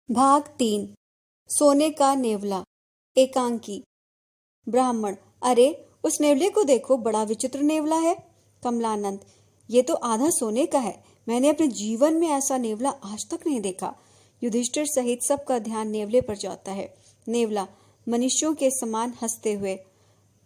भाग 3। सोने का नेवला। एकांकी। ब्राह्मण: अरे उस नेवले को देखो, बड़ा विचित्र नेवला है। कमलानंद: ये तो आधा सोने का है, मैंने अपने जीवन में ऐसा नेवला आज तक नहीं देखा। युधिष्ठिर सहित सबका ध्यान नेवले पर जाता है। नेवला मनुष्यों के समान हंसते हुए: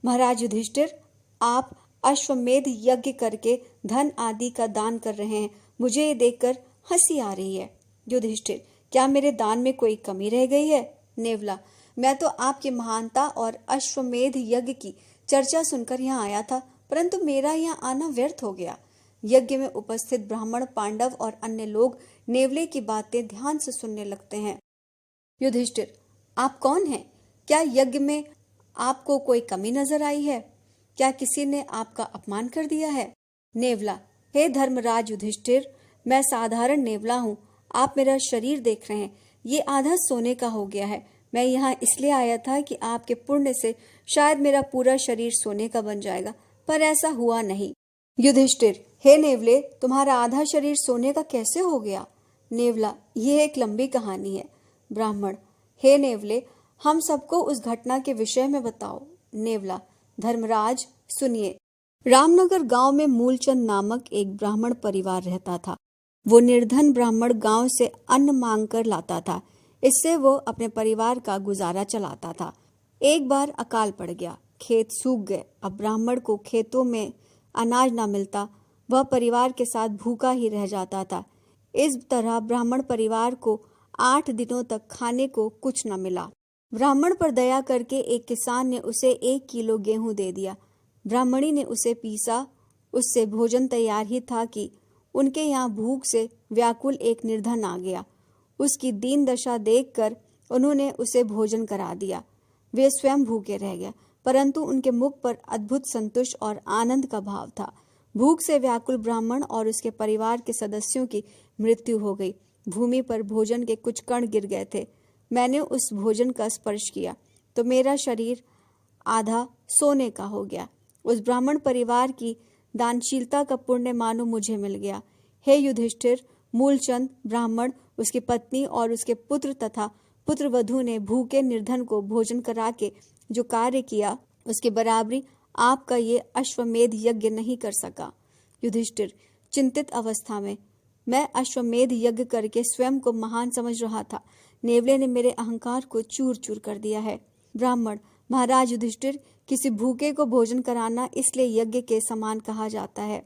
महाराज युधिष्ठिर, आप अश्वमेध यज्ञ करके धन आदि का दान कर रहे हैं, मुझे ये देखकर हंसी आ रही है। युधिष्ठिर: क्या मेरे दान में कोई कमी रह गई है? नेवला: मैं तो आपकी महानता और अश्वमेध यज्ञ की चर्चा सुनकर यहाँ आया था, परंतु मेरा यहाँ आना व्यर्थ हो गया। यज्ञ में उपस्थित ब्राह्मण, पांडव और अन्य लोग नेवले की बातें ध्यान से सुनने लगते हैं। युधिष्ठिर: आप कौन हैं? क्या यज्ञ में आपको कोई कमी नजर आई है? क्या किसी ने आपका अपमान कर दिया है? नेवला: हे धर्मराज युधिष्ठिर, मैं साधारण नेवला हूँ। आप मेरा शरीर देख रहे हैं, ये आधा सोने का हो गया है। मैं यहाँ इसलिए आया था कि आपके पुण्य से शायद मेरा पूरा शरीर सोने का बन जाएगा, पर ऐसा हुआ नहीं। युधिष्ठिर: हे नेवले, तुम्हारा आधा शरीर सोने का कैसे हो गया? नेवला: यह एक लंबी कहानी है। ब्राह्मण: हे नेवले, हम सबको उस घटना के विषय में बताओ। नेवला: धर्मराज सुनिए। रामनगर गांव में मूलचंद नामक एक ब्राह्मण परिवार रहता था। वो निर्धन ब्राह्मण गांव से अन्न मांग कर लाता था, इससे वो अपने परिवार का गुजारा चलाता था। एक बार अकाल पड़ गया, खेत सूख गए। अब ब्राह्मण को खेतों में अनाज न मिलता, वह परिवार के साथ भूखा ही रह जाता था। इस तरह ब्राह्मण परिवार को 8 दिनों तक खाने को कुछ न मिला। ब्राह्मण पर दया करके एक किसान ने उसे 1 किलो गेहूं दे दिया। ब्राह्मणी ने उसे पीसा, उससे भोजन तैयार ही था कि उनके यहाँ भूख से व्याकुल एक निर्धन आ गया। उसकी दीन दशा देखकर उन्होंने उसे भोजन करा दिया। वे स्वयं भूखे रह गए, परंतु उनके मुख पर अद्भुत संतोष और आनंद का भाव था। भूख से व्याकुल ब्राह्मण और उसके परिवार के सदस्यों की मृत्यु हो गई। भूमि पर भोजन के कुछ कण गिर गए थे। मैंने उस भोजन का स्पर्श किया तो मेरा शरीर आधा सोने का हो गया। उस ब्राह्मण परिवार की दानशीलता का पुण्य मानो मुझे मिल गया। हे युधिष्ठिर, मूलचंद ब्राह्मण, उसकी पत्नी और उसके पुत्र तथा पुत्रवधू ने भूखे निर्धन को भोजन करा के जो कार्य किया, उसकी बराबरी आपका ये अश्वमेध यज्ञ नहीं कर सका। युधिष्ठिर चिंतित अवस्था में: मैं अश्वमेध यज्ञ करके स्वयं को महान समझ रहा था, नेवले ने मेरे अहंकार को चूर चूर कर दिया है। ब्राह्मण: महाराज युधिष्ठिर, किसी भूखे को भोजन कराना इसलिए यज्ञ के समान कहा जाता है।